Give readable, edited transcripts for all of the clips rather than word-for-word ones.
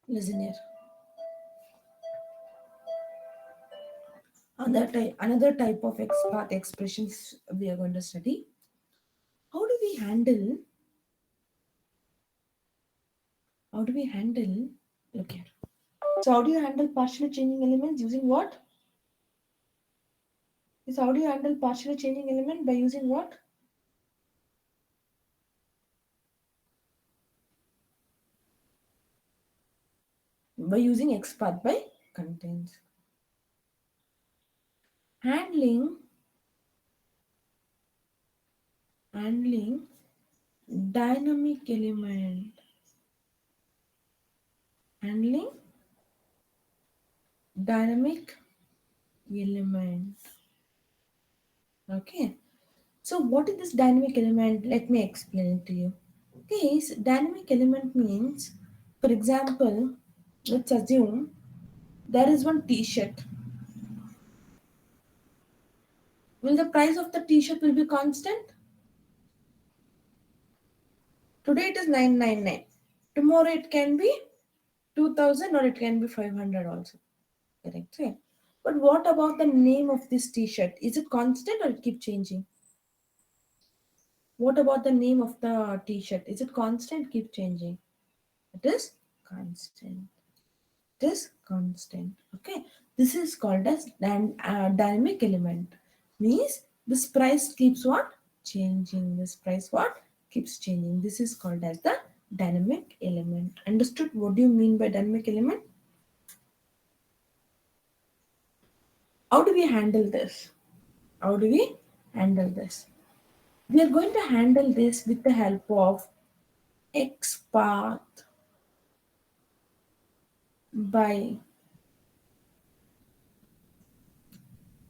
Listen here. Another type of XPath expressions we are going to study. How do we handle? How do we handle? Look here. So how do you handle partially changing elements using what? Is how do you handle partially changing element by using what? By using XPath by contains. Handling handling dynamic element. Handling dynamic element. Okay. So what is this dynamic element? Let me explain it to you. Okay, so dynamic element means, for example, let's assume there is one t-shirt. Will the price of the t-shirt will be constant? Today it is 999. Tomorrow it can be 2000 or it can be 500 also. Correct. Right? But what about the name of this t-shirt? Is it constant or it keep changing? What about the name of the t-shirt? Is it constant? Keep changing. It is constant. It is constant. Okay. This is called as dynamic element. Means this price keeps what? Changing. This price what? Keeps changing. This is called as the dynamic element. Understood? What do you mean by dynamic element? How do we handle this? How do we handle this? We are going to handle this with the help of XPath by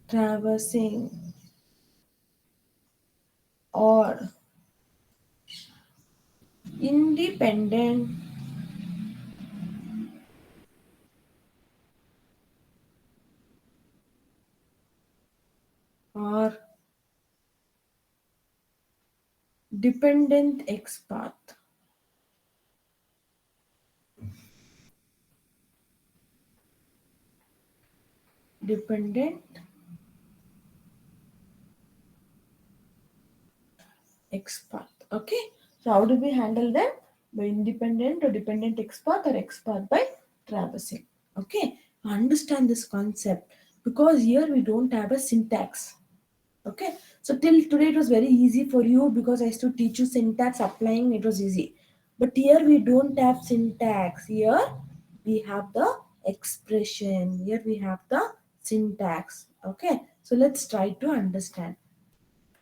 traversing or independent or dependent XPath. Dependent XPath. Okay. So how do we handle them? By independent or dependent XPath or XPath by traversing. Okay. Understand this concept because here we don't have a syntax. Okay. So till today it was very easy for you because I used to teach you syntax applying, it was easy. But here we don't have syntax. Here we have the expression. Here we have the syntax. Okay. So let's try to understand.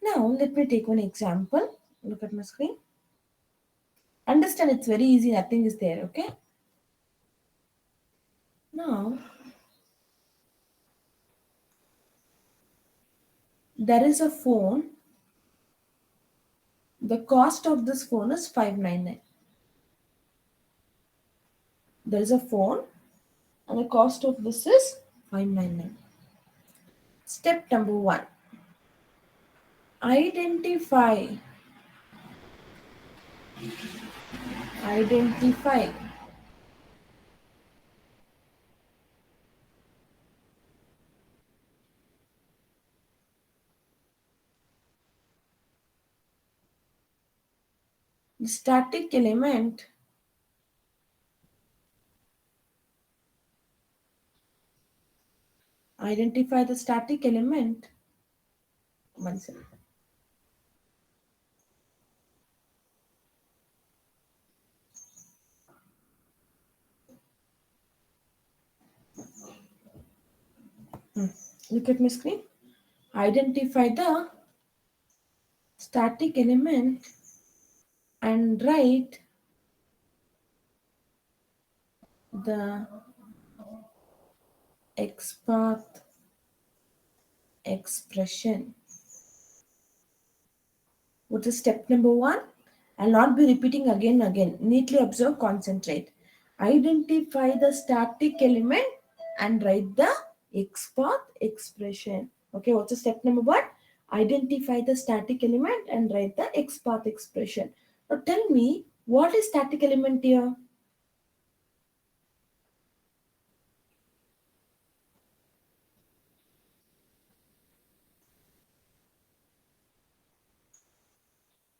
Now let me take one example. Look at my screen. Understand it's very easy, nothing is there. Okay. Now there is a phone. The cost of this phone is 599. There is a phone and the cost of this is 599. Step number 1. Identify identify the static element identify the static element. One second. Look at my screen. Identify the static element and write the XPath expression. What is step number 1? I'll not be repeating again and again. Neatly observe, concentrate. Identify the static element and write the XPath expression. Okay, what's the step number 1? Identify the static element and write the XPath expression. Now tell me, What is static element here?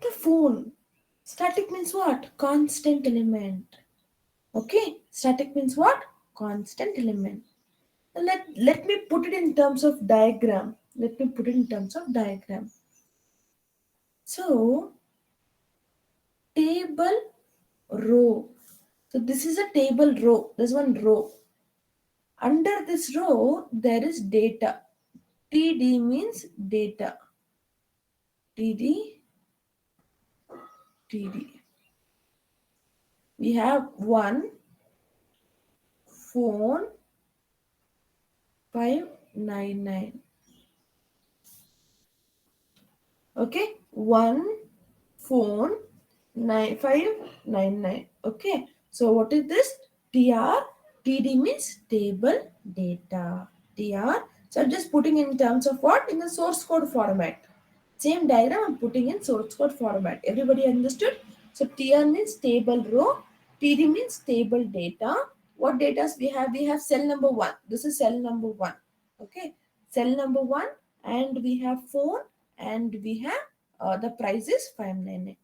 The phone. Static means what? Constant element. Okay, static means what? Constant element. Let me put it in terms of diagram. Let me put it in terms of diagram. So, table row. So this is a table row. There's one row. Under this row, there is data. TD means data. TD, TD. We have one phone 599. Okay, one phone 9599. Okay, so what is this? TR. TD means table data. TR. So I'm just putting in terms of what? In the source code format. Same diagram I'm putting in source code format. Everybody understood? So TR means table row. TD means table data. What data we have? We have cell number 1. This is cell number 1. Okay, cell number 1, and we have phone, and we have the price is 599.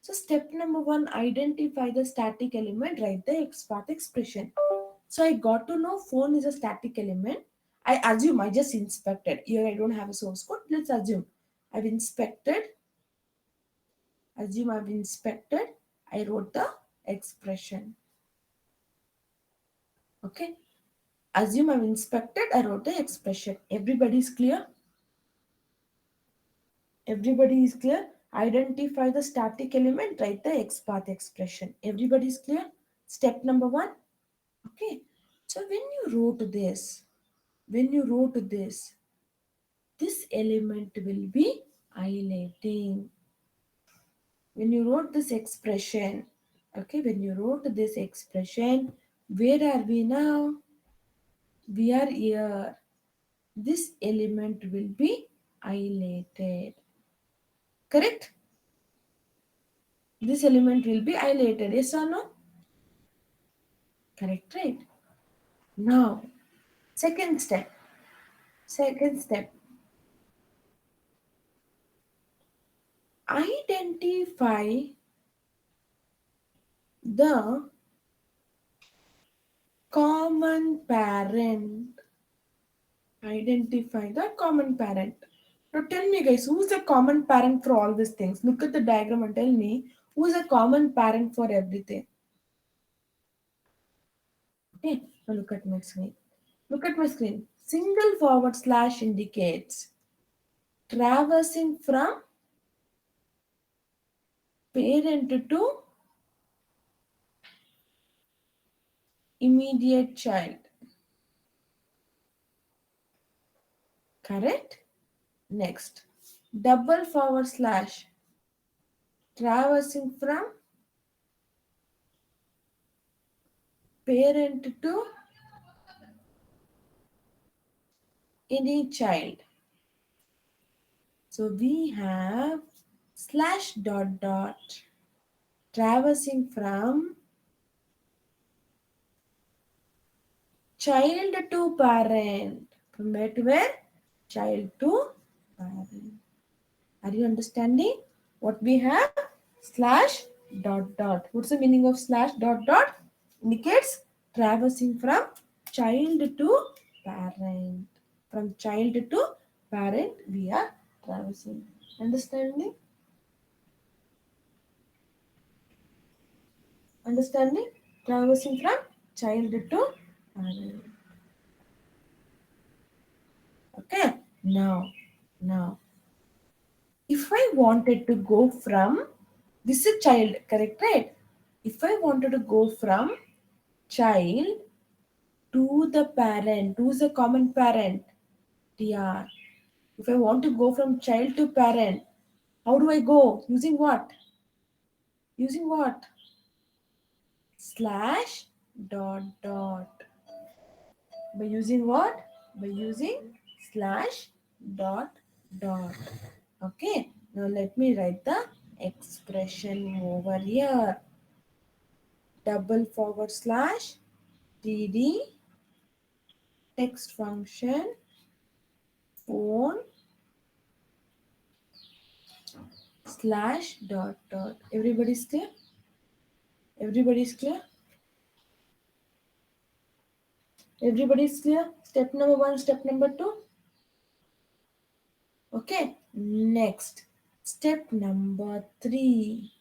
So step number 1, identify the static element, write the XPath expression. So I got to know phone is a static element. I assume I just inspected. Here I don't have a source code. Let's assume I've inspected. Assume I've inspected. I wrote the expression. Okay. Assume I've inspected. I wrote the expression. Everybody is clear? Everybody is clear? Identify the static element. Write the XPath expression. Everybody is clear? Step number 1. Okay. So when you wrote this element will be highlighting. When you wrote this expression, okay, when you wrote this expression, where are we now? We are here. This element will be highlighted. Correct? This element will be highlighted. Yes or no? Correct, right? Now, second step. Second step. Identify the common parent. Identify the common parent. Now tell me guys, who's the common parent for all these things? Look at the diagram and tell me who's a common parent for everything. Okay, now look at my screen. Look at my screen. Single forward slash indicates traversing from parent to immediate child. Correct? Next, double forward slash traversing from parent to any child. So we have slash dot dot traversing from child to parent. From where to where? Child to parent. Are you understanding? What we have? Slash dot dot. What's the meaning of slash dot dot? Indicates traversing from child to parent. From child to parent, we are traversing. Understanding? Understanding? Traversing from child to parent. Okay. Now, if I wanted to go from this is child, correct, right? If I wanted to go from child to the parent, who's the common parent? TR. If I want to go from child to parent, how do I go? Using what? Using what? Slash dot dot. By using what? By using slash dot dot. Okay. Now let me write the expression over here. /td text function phone /dot. Everybody's clear? Everybody's clear? Everybody's clear? Step number 1, step number 2. Okay, next. Step number 3.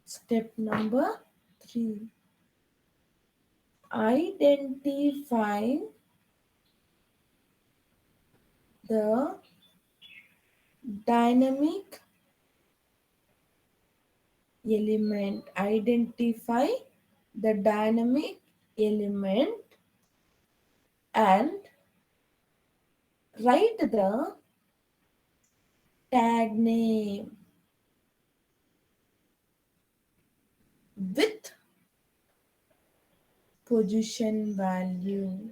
Step number 3. Identify the dynamic element. Identify the dynamic element and write the tag name with position value.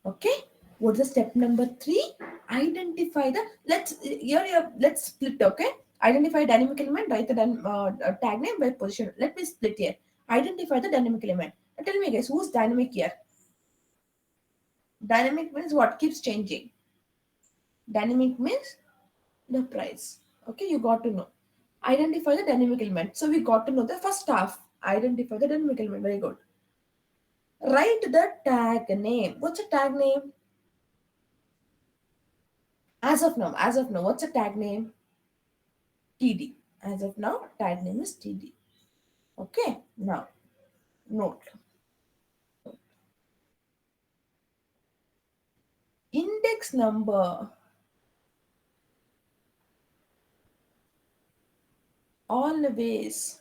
Okay, what's the step number 3? Identify the let's split. Okay, identify dynamic element, write the tag name by position. Let me split here. Identify the dynamic element. Now tell me guys, who's dynamic here? Dynamic means what? Keeps changing. Dynamic means the price. Okay, you got to know. Identify the dynamic element. So we got to know the first half. Identify the dynamic element. Very good. Write the tag name. What's a tag name? As of now, what's a tag name? TD. As of now, tag name is TD. Okay, now note. Index number always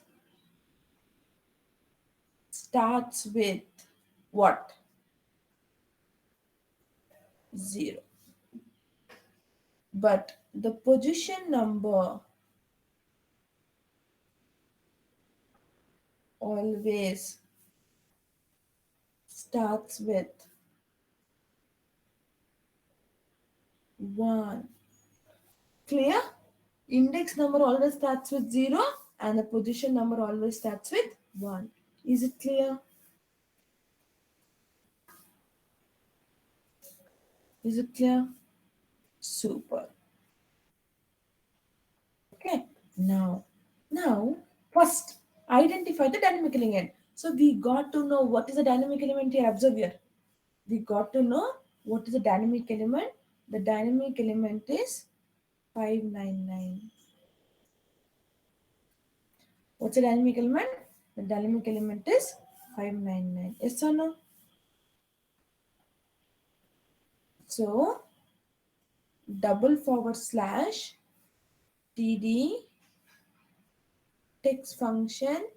starts with what? 0. But the position number always starts with 1. Clear? Index number always starts with 0 and the position number always starts with 1. Is it clear? Is it clear? Super. Okay. Now, first identify the dynamic element. So we got to know what is the dynamic element here. Observe here. We got to know what is the dynamic element. The dynamic element is 599. What's the dynamic element? The dynamic element is 599. Yes or no? So /td text function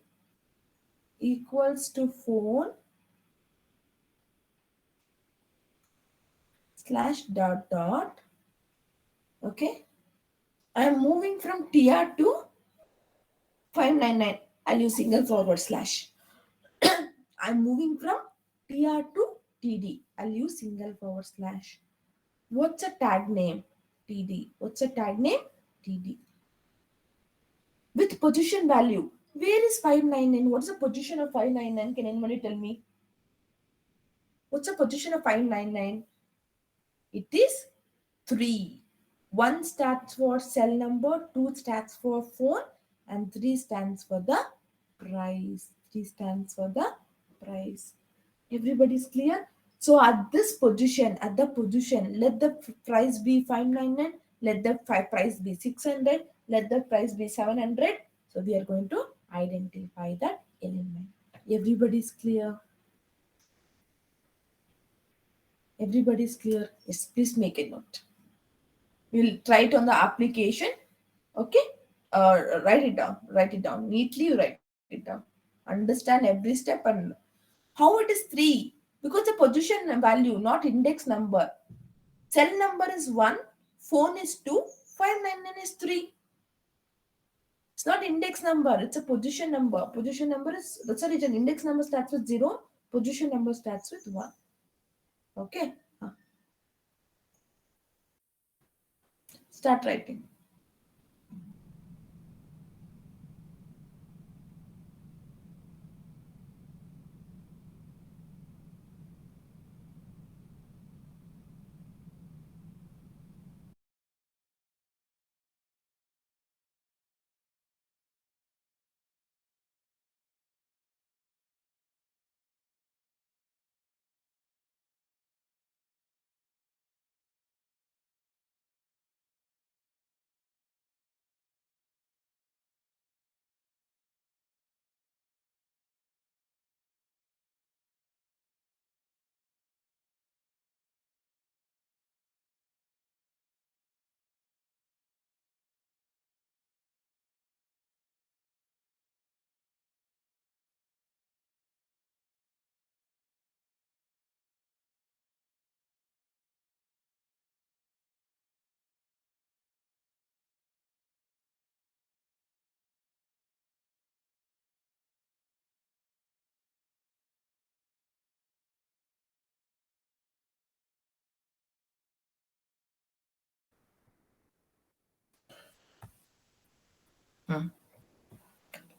equals to phone /dot. Okay. I am moving from TR to 599. I'll use single forward slash. I'm moving from TR to TD. I'll use single forward slash. What's a tag name? TD. What's a tag name? TD. With position value. Where is 599? What's the position of 599? Can anybody tell me? What's the position of 599? It is 3. 1 stands for cell number, 2 stands for phone, and 3 stands for the price. 3 stands for the price. Everybody's clear? So at the position, let the price be 599, let the price be 600, let the price be 700. So we are going to identify that element. Everybody's clear? Everybody's clear? Yes, please make a note. We'll try it on the application. Okay, write it down neatly. You write it down, understand every step. And how it is 3? Because the position value, not index number. Cell number is 1, phone is 2, 599 is 3. It's not index number, it's a position number. Position number is, that's the reason index number starts with 0, position number starts with 1. Okay. Start writing.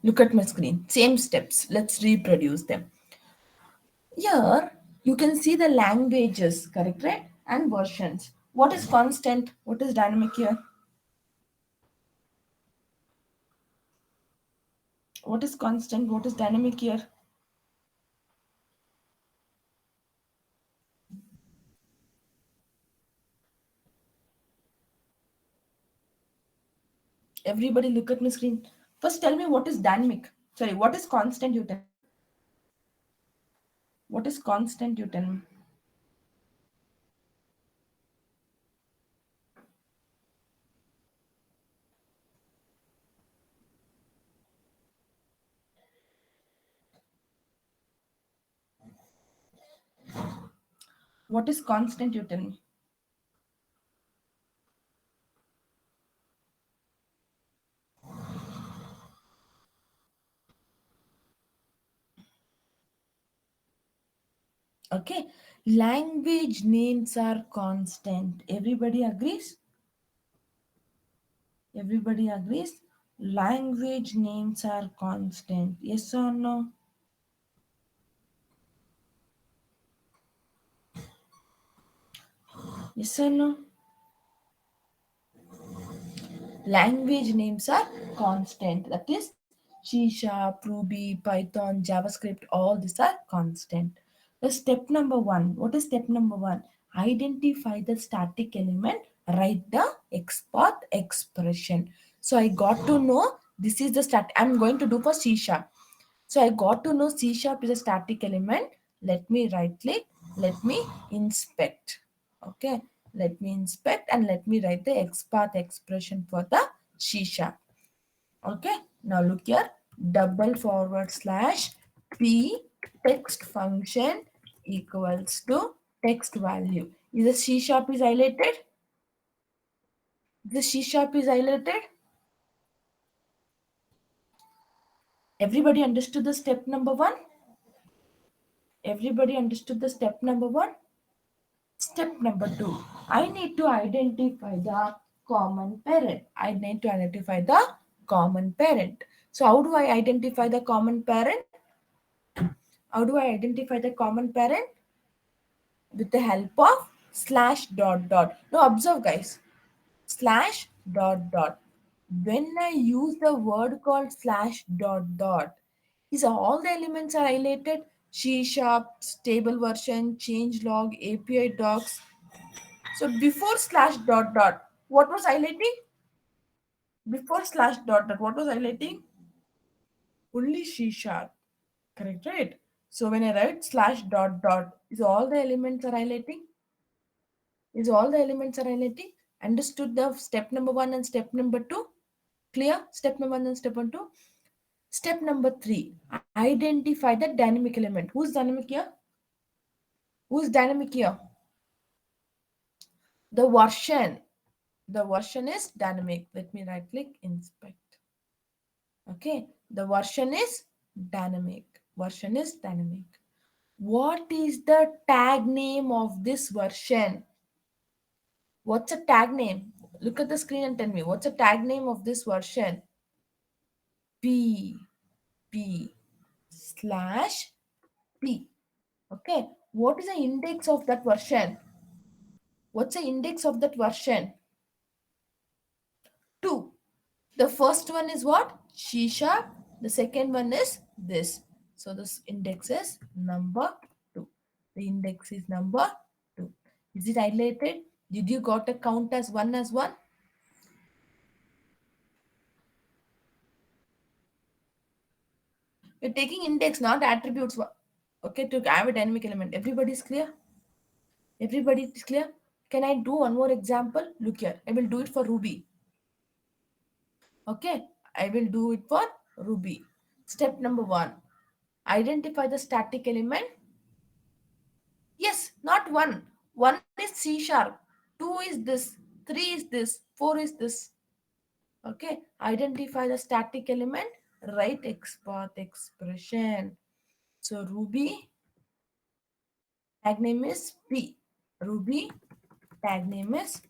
Look at my screen. Same steps. Let's reproduce them. Here, you can see the languages, correct, right? And versions. What is constant? What is dynamic here? What is constant? What is dynamic here? Everybody look at my screen. First tell me what is dynamic. Sorry, what is constant you tell me. What is constant you tell me. What is constant you tell me. Okay. Language names are constant. Everybody agrees? Everybody agrees? Language names are constant. Yes or no? Yes or no? Language names are constant. That is C Sharp, Ruby, Python, JavaScript, all these are constant. The step number one. What is step number one? Identify the static element, write the export expression. So I got to know this is the stat I'm going to do for C Sharp. So I got to know C Sharp is a static element. Let me right click, let me inspect. Okay, let me inspect and let me write the XPath expression for the C Sharp. Okay, now look here, double forward slash P text function equals to text value. Is the C Sharp is highlighted? The C Sharp is highlighted. Everybody understood the step number one? Everybody understood the step number one? Step number two, I need to identify the common parent. I need to identify the common parent. So how do I identify the common parent? How do I identify the common parent? With the help of slash dot dot. Now observe guys, slash dot dot. When I use the word called slash dot dot, is all the elements are highlighted? C sharp, stable version, change log, API docs. So before slash dot dot, what was highlighting? Before slash dot dot, what was highlighting? Only C sharp. Correct, right? So when I write slash dot dot, is all the elements are highlighting? Is all the elements are highlighting? Understood the step number one and step number two? Clear? Step number one and step number two. Step number three, identify the dynamic element. Who's dynamic here? Who's dynamic here? The version. The version is dynamic. Let me right click, inspect. Okay, the version is dynamic. Version is dynamic. What is the tag name of this version? What's a tag name? Look at the screen and tell me what's the tag name of this version? P P slash P. Okay. What is the index of that version? What's the index of that version? 2. The first one is what? C sharp. The second one is this. So this index is number 2. The index is number 2. Is it highlighted? Did you got a count as 1 as 1? You're taking index, not attributes. Okay, to have a dynamic element. Everybody is clear? Everybody is clear? Can I do one more example? Look here. I will do it for Ruby. Okay, I will do it for Ruby. Step number 1. Identify the static element. Yes, not 1. 1 is C sharp. 2 is this. 3 is this. 4 is this. Okay, identify the static element. Write XPath expression. So Ruby tag name is P. Ruby tag name is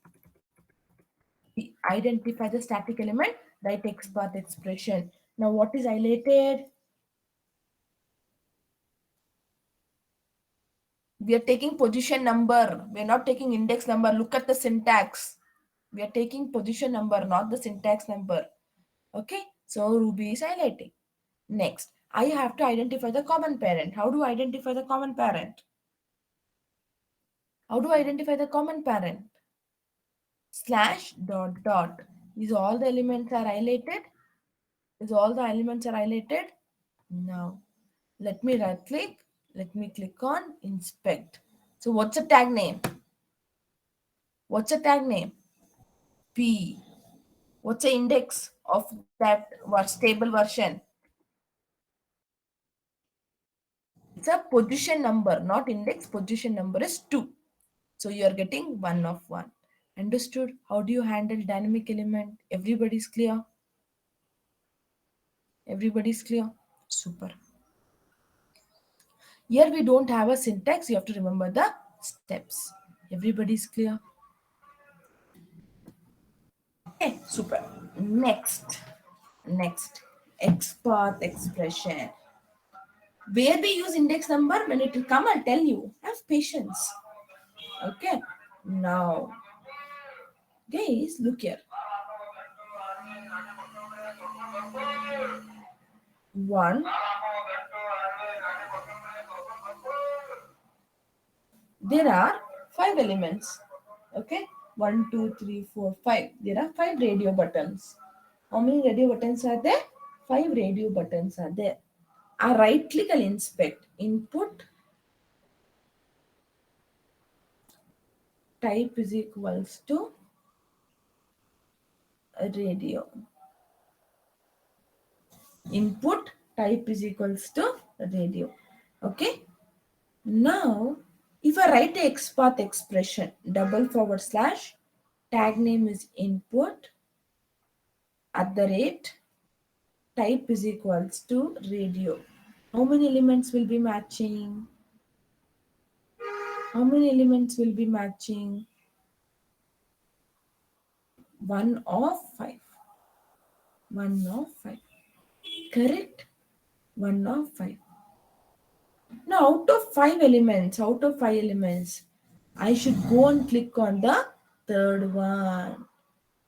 P. Identify the static element. Write XPath expression. Now what is highlighted? We are taking position number. We are not taking index number. Look at the syntax. We are taking position number, not the syntax number. Okay. So Ruby is highlighting. Next, I have to identify the common parent. How do I identify the common parent? How do I identify the common parent? Slash dot dot. Is all the elements are highlighted? Is all the elements are highlighted? No. Let me right click. Let me click on inspect. So what's the tag name? What's the tag name? P. What's the index of that stable version? It's a position number, not index. Position number is 2. So you are getting 1 of 1. Understood? How do you handle dynamic element? Everybody's clear? Everybody's clear? Super. Here we don't have a syntax. You have to remember the steps. Everybody's clear? Okay, super. Next. XPath expression. Where we use index number, when it will come, I'll tell you. Have patience. Okay. Now, guys, look here. 1. There are 5 elements. Okay. 1, 2, 3, 4, 5. There are 5 radio buttons. How many radio buttons are there? 5 radio buttons are there. I right click and inspect. Input type is equals to radio. Input type is equals to radio. Okay. Now, if I write a XPath expression, /, tag name is input, @ type is equals to radio. How many elements will be matching? How many elements will be matching? 1 of 5. 1 of 5. Correct? 1 of 5. Now, out of 5 elements, I should go and click on the third one.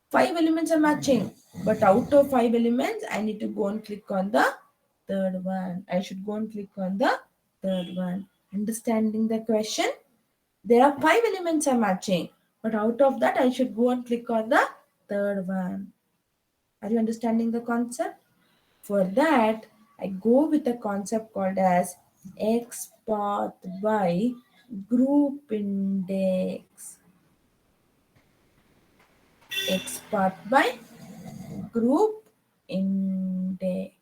5 elements are matching, but out of 5 elements, I need to go and click on the third one. I should go and click on the third one. Understanding the question? There are 5 elements are matching, but out of that, I should go and click on the third one. Are you understanding the concept? For that, I go with a concept called as XPath by group index. XPath by group index.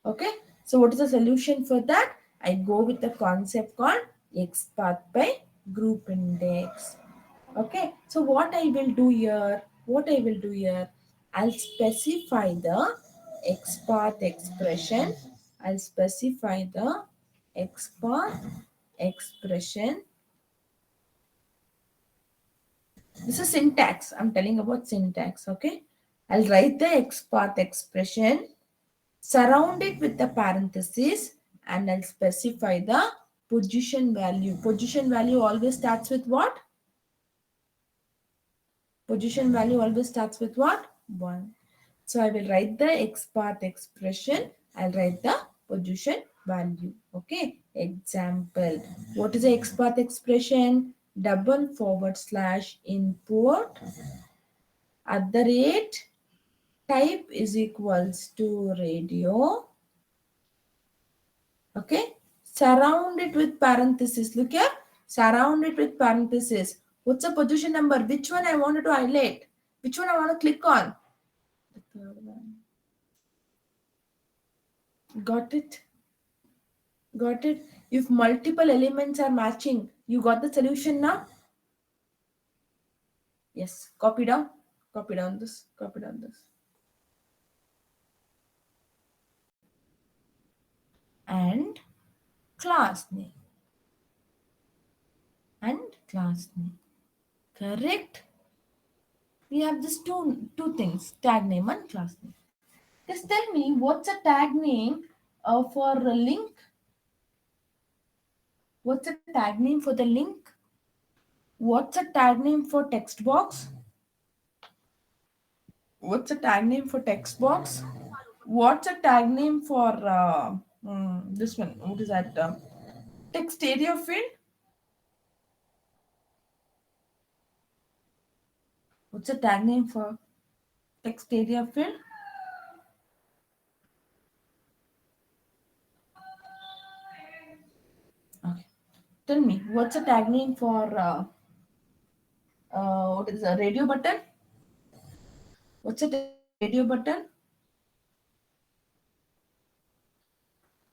Okay, so what is the solution for that? I go with the concept called XPath by group index. Okay, so what I will do here, I'll specify the XPath expression. I'll specify the XPath expression This is syntax. I'm telling about syntax. Okay. I'll write the XPath expression, surround it with the parenthesis, and I'll specify the position value. Position value always starts with what? Position value always starts with what? 1. So I will write the XPath expression. I'll write the position value. Okay. Example. What is the XPath expression? Double forward slash input at the rate type is equals to radio. Okay. Surround it with parenthesis. Look here. Surround it with parenthesis. What's the position number? Which one I wanted to highlight? Which one I want to click on? The third one. Got it? Got it? If multiple elements are matching, you got the solution now? Yes. Copy down. Copy down this. Copy down this. And class name. And class name. Correct? We have this two things, tag name and class name. Just tell me what's a tag name for a link? What's a tag name for the link? What's a tag name for text box? What's a tag name for text box? What's a tag name for this one? What is that? Text area field? What's a tag name for text area field? Okay. Tell me, what's a tag name for what is a radio button? What's a tag name for radio button?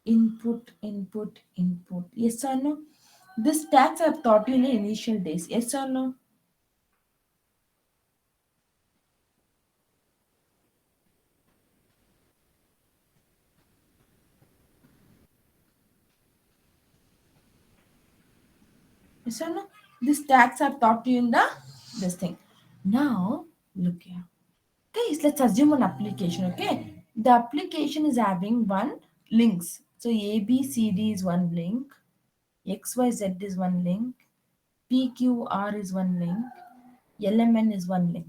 Input, input, input. Yes or no? This tags I've taught you in the initial days. Yes or no? Yes or no? This tags I've taught you in the this thing. Now look here. Okay, so let's assume an application. Okay, the application is having one links. So A B C D is one link. X Y Z is one link. P Q R is one link. LMN is one link.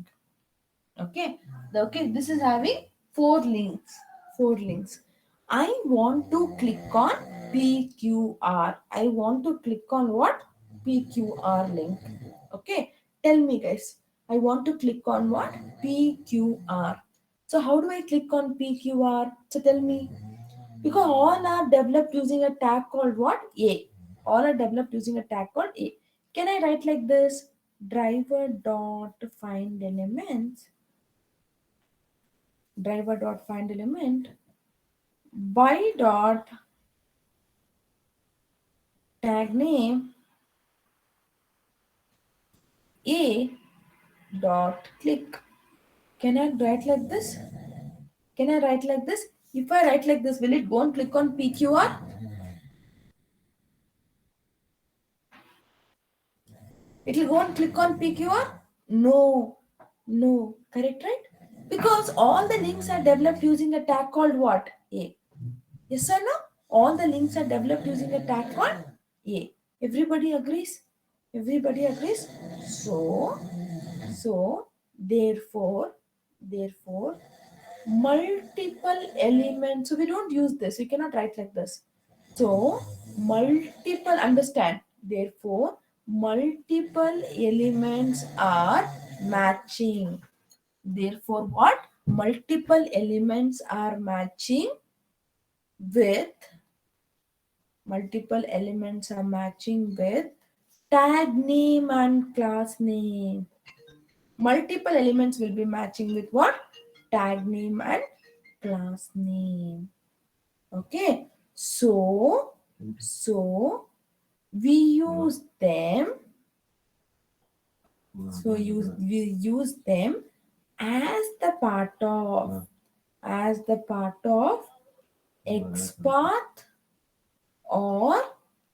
Okay, okay, this is having four links. Four links. I want to click on PQR. I want to click on what? PQR link. Okay, tell me guys. I want to click on what? PQR. So how do I click on PQR? So tell me. Because all are developed using a tag called what? A. All are developed using a tag called A. Can I write like this? Driver dot find elements. Driver dot find element by dot tag name A dot click. Can I write like this? Can I write like this? If I write like this, will it go and click on PQR? It will go and click on PQR? No, no. Correct, right? Because all the links are developed using a tag called what? A. Yes or no? All the links are developed using a tag called A. Everybody agrees? Everybody agrees? So, therefore, multiple elements. So we don't use this. We cannot write like this. So, multiple, understand. Therefore, multiple elements are matching. Therefore, what? Multiple elements are matching with tag name and class name. Multiple elements will be matching with what? Tag name and class name. Okay. So we use them. We use them as the part of XPath or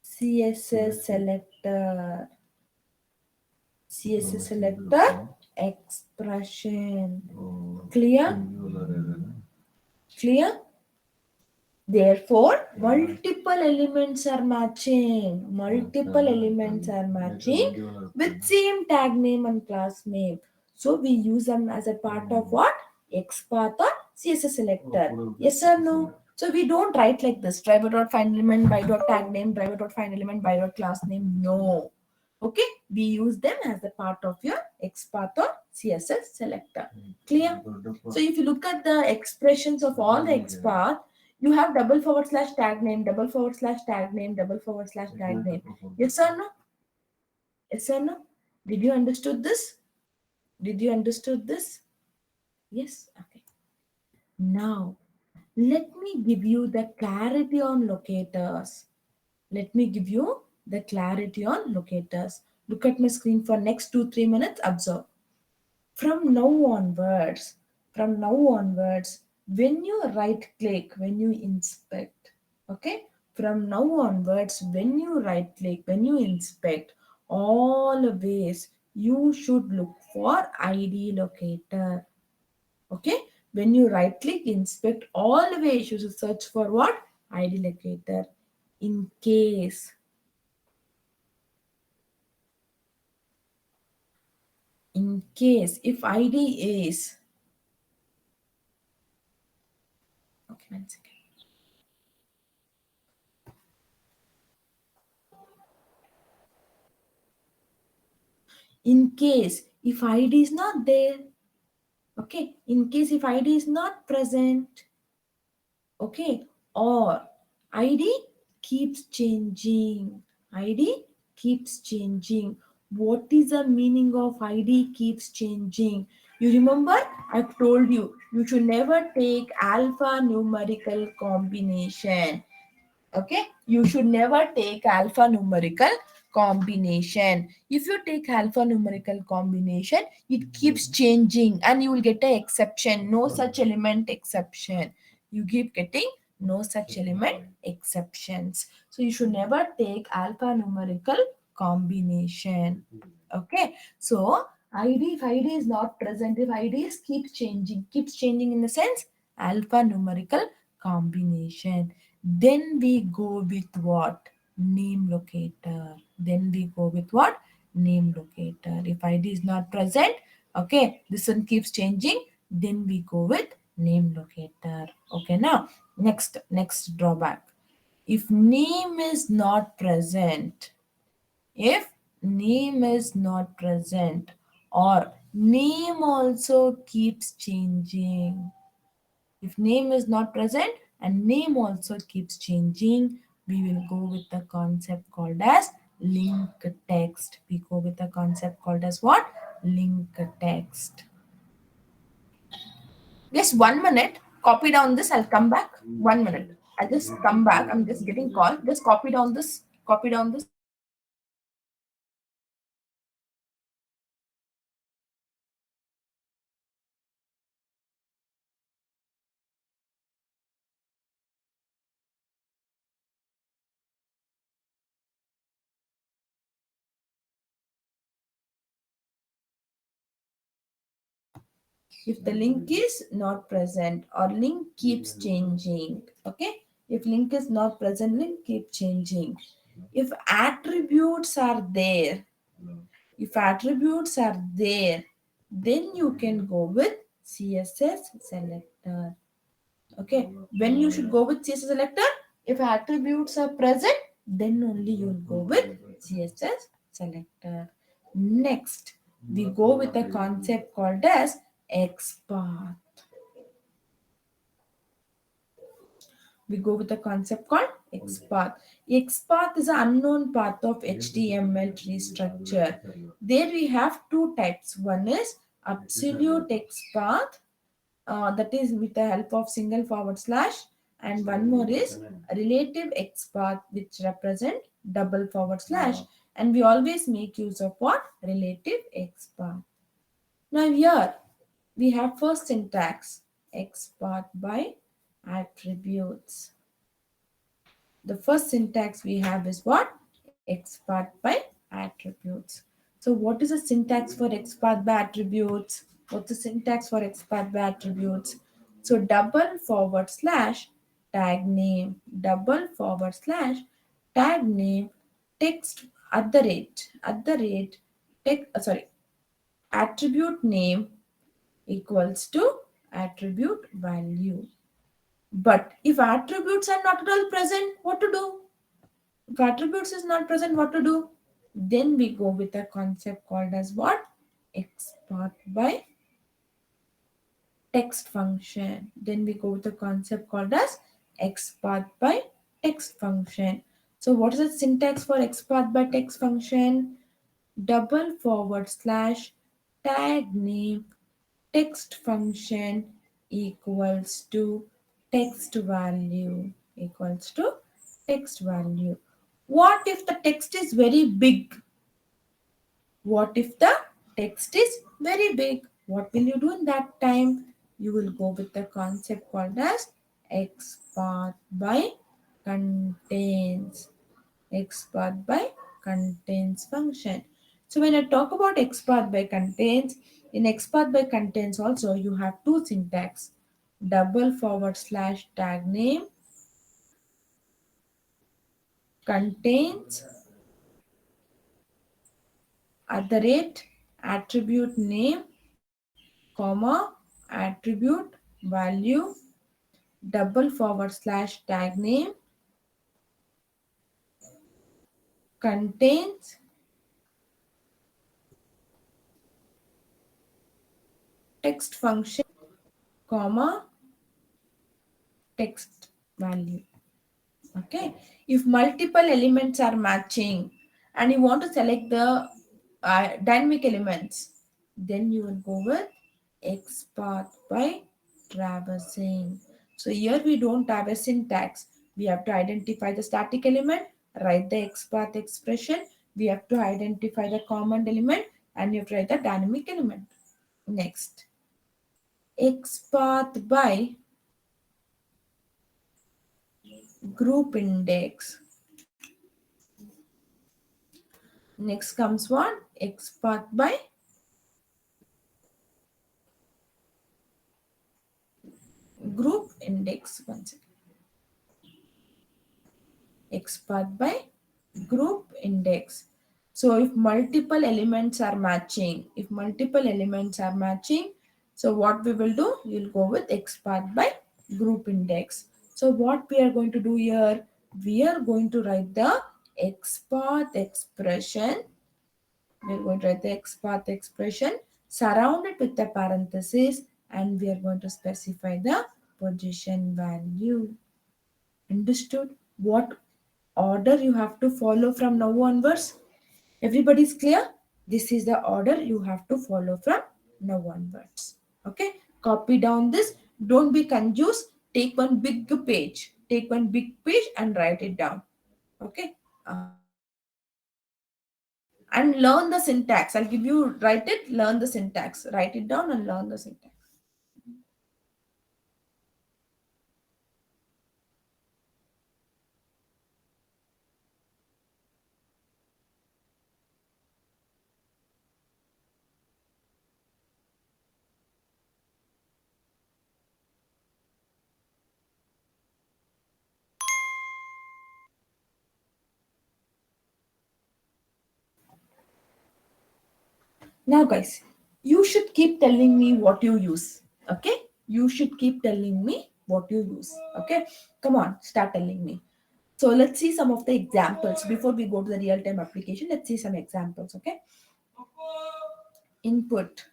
CSS selector. CSS selector expression. Clear? Clear? Therefore, multiple elements are matching. Multiple elements are matching with same tag name and class name. So we use them as a part of what? XPath or CSS selector. Yes or no? So we don't write like this. Driver dot find element by dot tag name, driver dot find element by dot class name. No. Okay, we use them as a part of your XPath or CSS selector. Clear? So if you look at the expressions of all the XPath, you have double forward slash tag name, double forward slash tag name, double forward slash tag name. Yes or no? Yes or no? Did you understood this? Did you understood this? Yes? Okay. Now, let me give you the clarity on locators. Let me give you the clarity on locators. Look at my screen for next 2-3 minutes. Observe. From now onwards, when you right click, when you inspect, okay, from now onwards, when you right click, when you inspect, always you should look for ID locator. Okay, when you right click, inspect, always you should search for what? ID locator. In case if ID is, okay, 1 second. In case if ID is not there, okay, in case if ID is not present, okay, or ID keeps changing, ID keeps changing. What is the meaning of ID keeps changing? You remember I've told you, you should never take alphanumerical combination. Okay, you should never take alphanumerical combination. If you take alphanumerical combination, it keeps changing and you will get an exception, no such element exception. You keep getting no such element exceptions. So you should never take alphanumerical combination. Okay, so id, if id is not present, if id is keeps changing in the sense alphanumerical combination, then we go with what? Name locator. Then we go with what? Name locator. If ID is not present, okay, this one keeps changing, then we go with name locator. Okay, now next drawback. If name is not present, if name is not present, or name also keeps changing, if name is not present and name also keeps changing, we will go with the concept called as link text. We go with the concept called as what? Link text. Just 1 minute, copy down this, I'll come back. 1 minute. I'll just come back. I'm just getting called. Just copy down this, copy down this. If the link is not present or link keeps changing, okay, if link is not present, link keep changing. If attributes are there, if attributes are there, then you can go with CSS selector. Okay, when you should go with CSS selector? If attributes are present, then only you'll go with CSS selector. Next, we go with a concept called as XPath. We go with a concept called XPath. XPath is an unknown path of HTML tree structure. There we have two types. One is absolute XPath, that is with the help of single forward slash, and one more is relative XPath, which represent double forward slash, and we always make use of what? Relative XPath. Now here we have first syntax, XPath by attributes. The first syntax we have is what? XPath by attributes. So what is the syntax for XPath by attributes? What's the syntax for XPath by attributes? So double forward slash tag name, double forward slash tag name, text at the rate, attribute name equals to attribute value. But if attributes are not at all present, what to do? If attributes is not present, what to do? Then we go with a concept called as what? XPath by text function. Then we go with a concept called as XPath by text function. So what is the syntax for XPath by text function? Double forward slash tag name text function equals to text value equals to text value. What if the text is very big? What if the text is very big? What will you do in that time? You will go with the concept called as XPath by contains. XPath by contains function. So when I talk about XPath by contains, in XPath by contains also you have two syntax. Double forward slash tag name contains at the rate attribute name comma attribute value double forward slash tag name contains text function comma text value. Okay, if multiple elements are matching and you want to select the dynamic elements, then you will go with XPath by traversing. So here we don't have a syntax. We have to identify the static element, write the XPath expression. We have to identify the common element and you have to write the dynamic element. Next, XPath by group index. Next comes what? XPath by group index. One second. XPath by group index. So if multiple elements are matching, so what we will do? We'll go with XPath by group index. So what we are going to do here? We are going to write the XPath expression. We are going to write the XPath expression surrounded with the parenthesis and we are going to specify the position value. Understood? What order you have to follow from now onwards? Everybody's clear? This is the order you have to follow from now onwards. Okay? Copy down this. Don't be confused. Take one big page. Take one big page and write it down. Okay? And learn the syntax. I'll give you, write it, learn the syntax. Write it down and learn the syntax. Now, guys, you should keep telling me what you use. Okay? You should keep telling me what you use. Okay? Come on, start telling me. So let's see some of the examples before we go to the real time application. Let's see some examples. Okay? Input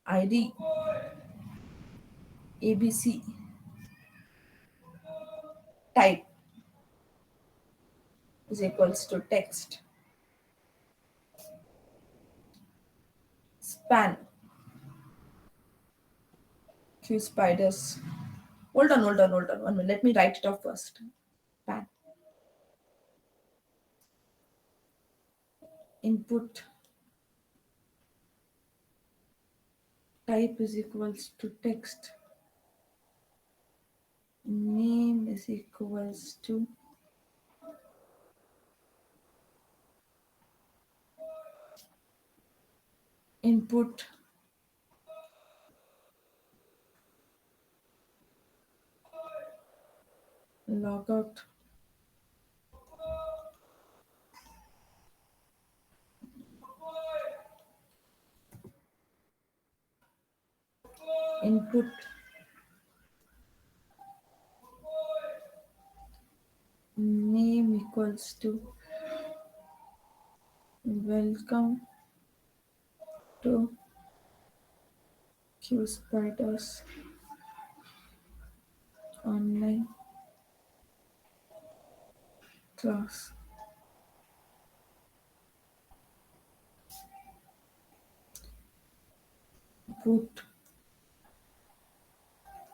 ID ABC type is equals to text span Q spiders. Hold on. 1 minute. Let me write it off first. Span input type is equals to text name is equals to input, logout, input, name equals to welcome to QSpiders online class. Put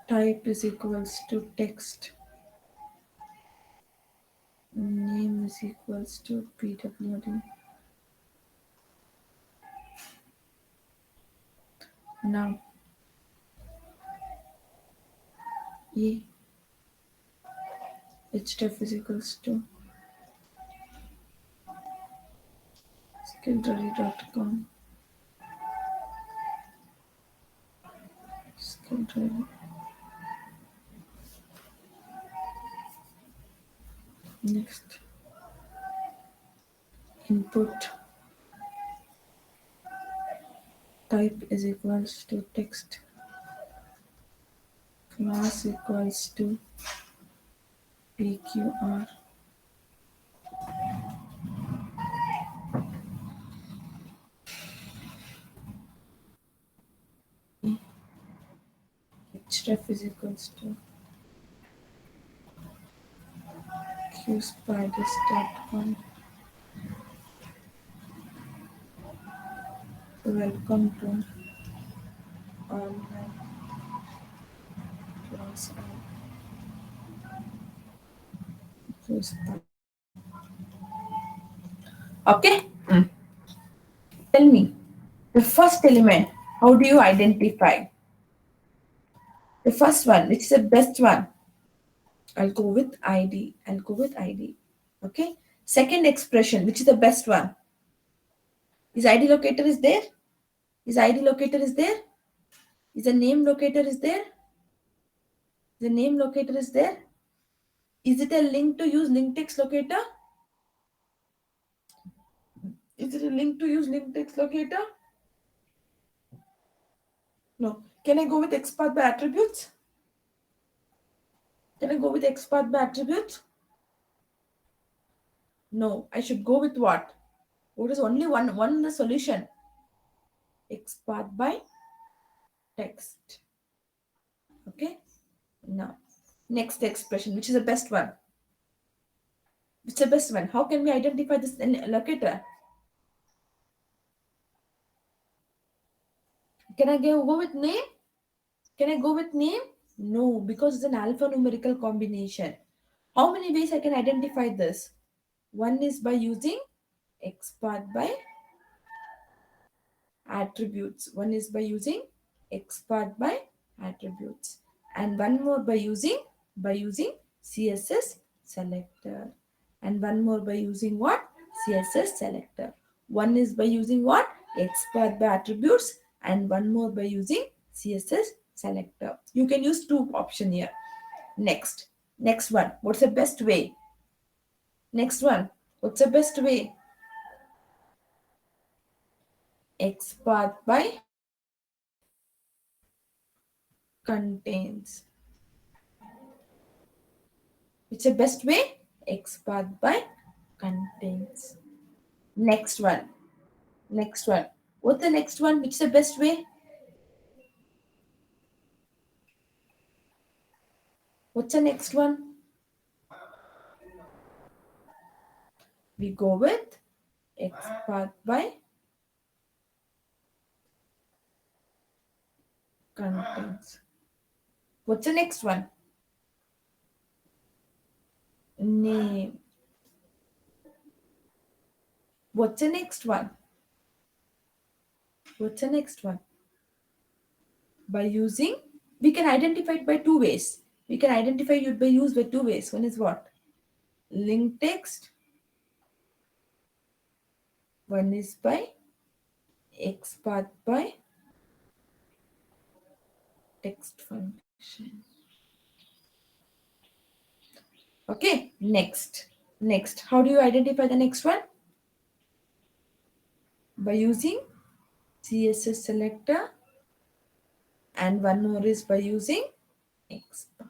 type is equals to text. Name is equals to pwd. Now e href is equals to skillready.com. Skillready. Next, input type is equals to text. Class equals to pqr. Href is equals to qspiders.com. Welcome to online class on QSpiders. Okay. Tell me the first element. How do you identify the first one? Which is the best one? I'll go with ID. I'll go with ID. Okay. Second expression. Which is the best one? Is ID locator is there? Is ID locator is there? Is the name locator is there? The name locator is there? Is it a link to use link text locator? Is it a link to use link text locator? No. Can I go with XPath by attributes? Can I go with XPath by attributes? No. I should go with what? What is only one in the solution? XPath by text. Okay. Now, next expression, which is the best one? Which is the best one? How can we identify this locator? Can I go with name? Can I go with name? No, because it's an alphanumerical combination. How many ways I can identify this? One is by using XPath by attributes. One is by using XPath by attributes. And one more by using CSS selector. And one more by using what? CSS selector. One is by using what? XPath by attributes, and one more by using CSS selector. You can use two option here. Next one. What's the best way? Next one. What's the best way? XPath by contains. It's the best way? XPath by contains. Next one. Next one. What's the next one? Which is the best way? What's the next one? We go with XPath by contains. What's the next one? Name. What's the next one? What's the next one? By using, we can identify it by two ways. We can identify it by use by two ways. One is what? Link text. One is by XPath by text function. Okay, next, how do you identify the next one? By using CSS selector, and one more is by using XPath.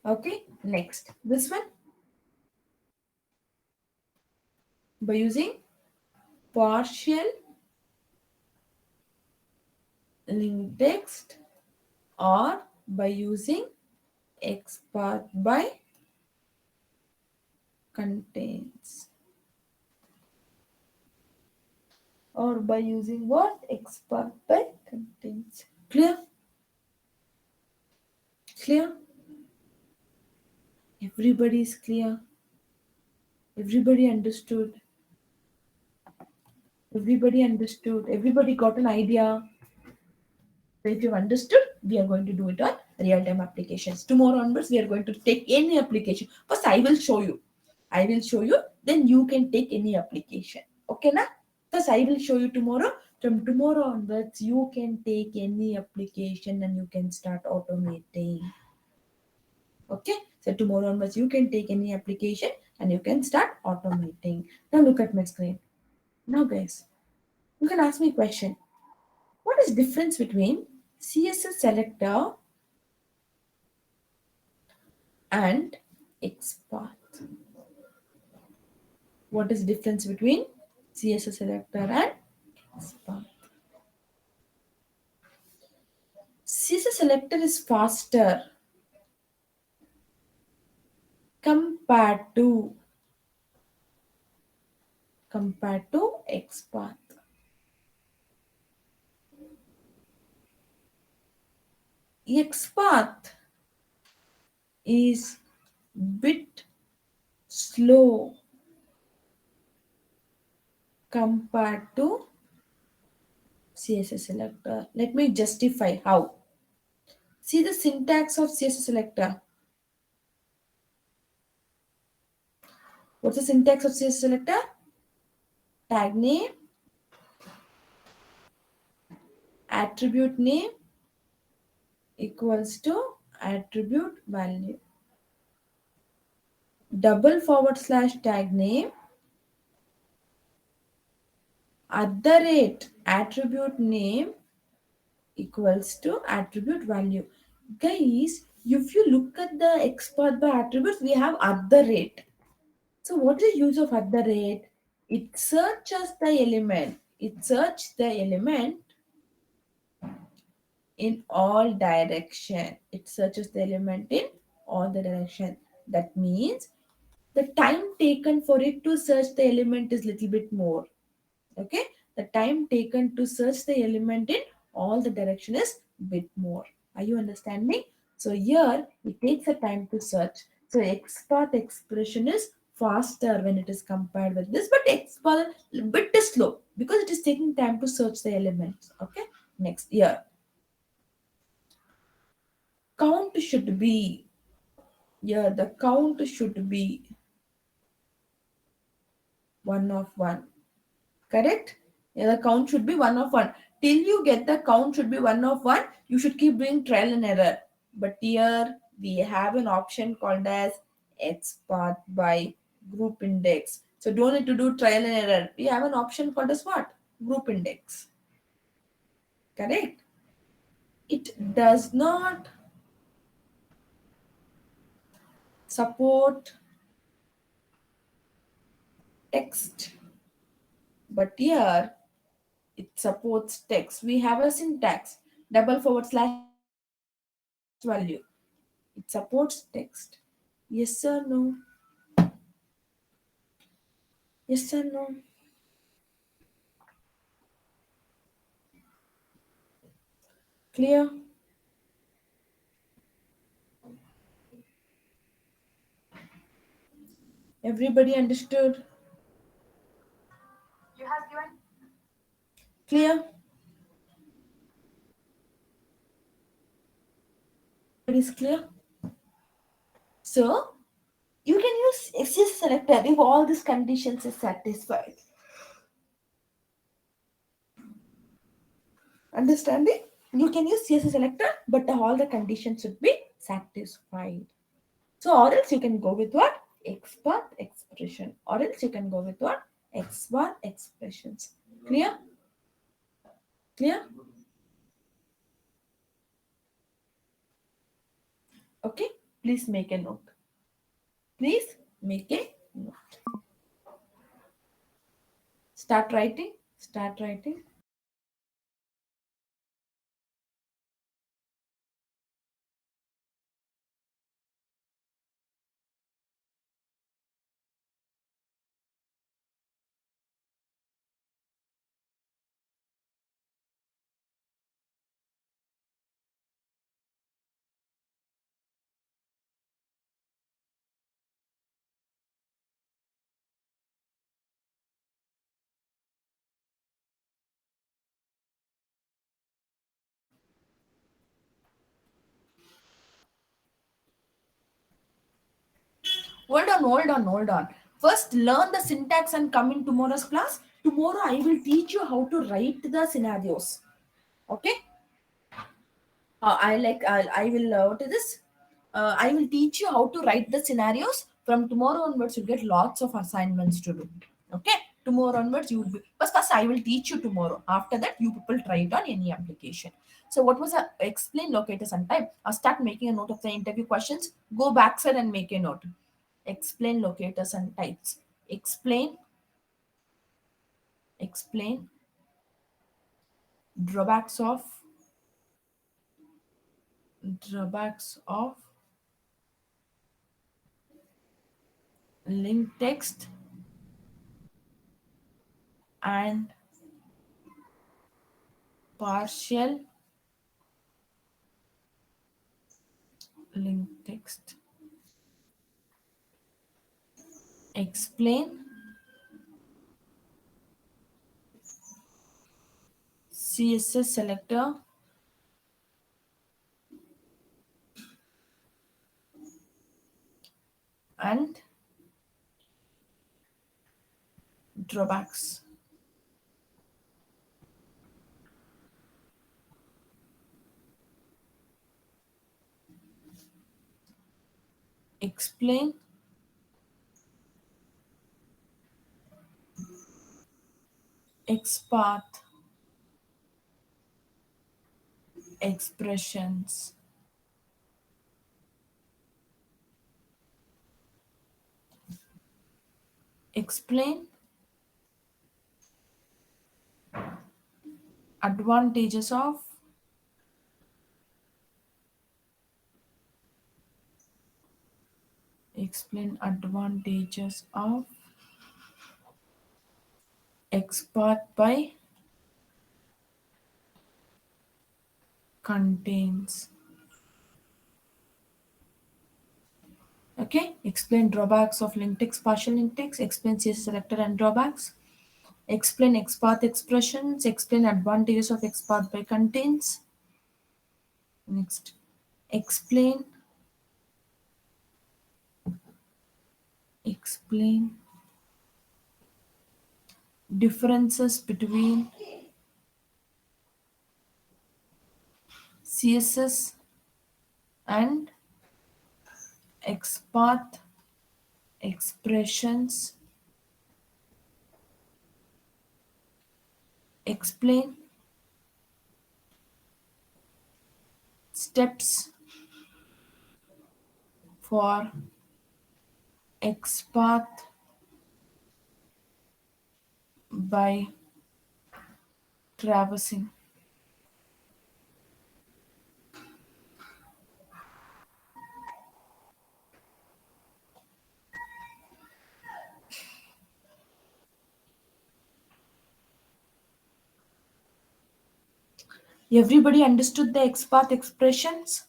Okay, next, this one by using partial linked text, or by using XPath by contains, or by using what? XPath by contains. Clear? Clear? Everybody is clear. Everybody understood. Everybody understood. Everybody got an idea. So if you've understood, we are going to do it on real-time applications. Tomorrow onwards, we are going to take any application. First, I will show you. I will show you. Then you can take any application. Okay, na? First, I will show you tomorrow. From tomorrow onwards, you can take any application and you can start automating. Okay, so tomorrow onwards, you can take any application and you can start automating. Now look at my screen. Now, guys, you can ask me a question. What is difference between CSS selector and XPath? What is difference between CSS selector and XPath? CSS selector is faster compared to XPath. XPath is bit slow compared to CSS selector. Let me justify how. See the syntax of CSS selector. What's the syntax of CSS selector? Tag name, attribute name equals to attribute value. // tag name @ attribute name equals to attribute value. Guys, if you look at the XPath by attributes, we have @. So what is the use of @? It searches the element. It searches the element in all direction. It searches the element in all the direction. That means the time taken for it to search the element is little bit more. Okay, the time taken to search the element in all the direction is bit more. Are you understanding? So here it takes a time to search. So XPath expression is faster when it is compared with this, but XPath bit is slow because it is taking time to search the elements. Okay, next, here count should be, here the count should be 1 of 1. Correct? Yeah, the count should be 1 of 1. Till you get the count should be 1 of 1, you should keep doing trial and error. But here we have an option called as XPath by group index. So don't need to do trial and error. We have an option called as what? Group index. Correct? It does not support text. But here it supports text. We have a syntax // value. It supports text. Yes or no? Yes or no? Clear? Everybody understood? You have given. Clear? Everybody is clear? So, you can use XS selector if all these conditions is satisfied. Understanding? You can use CSS selector, but all the conditions should be satisfied. So, or else you can go with what? XPath expression. Or else you can go with what? XBAR expressions. Clear? Clear? Okay. Please make a note. Please make a note. Start writing. Start writing. Hold on. First, learn the syntax and come in tomorrow's class. Tomorrow, I will teach you how to write the scenarios. Okay? I will, what is this? I will teach you how to write the scenarios. From tomorrow onwards, you'll get lots of assignments to do. Okay? Tomorrow onwards, you will be, but first, I will teach you tomorrow. After that, you people try it on any application. So, what was explain locators and type? Start making a note of the interview questions. Go backside and make a note. Explain locators and types. Explain drawbacks of drawbacks of linked text and partial linked text. Explain CSS selector and drawbacks. Explain XPath expressions. Explain advantages of XPath by contains. Okay, explain drawbacks of linked text, partial linked text, explain CSS selector and drawbacks, explain XPath expressions, explain advantages of XPath by contains. Next, explain explain differences between CSS and XPath expressions, explain steps for XPath by traversing. Everybody understood the XPath expressions?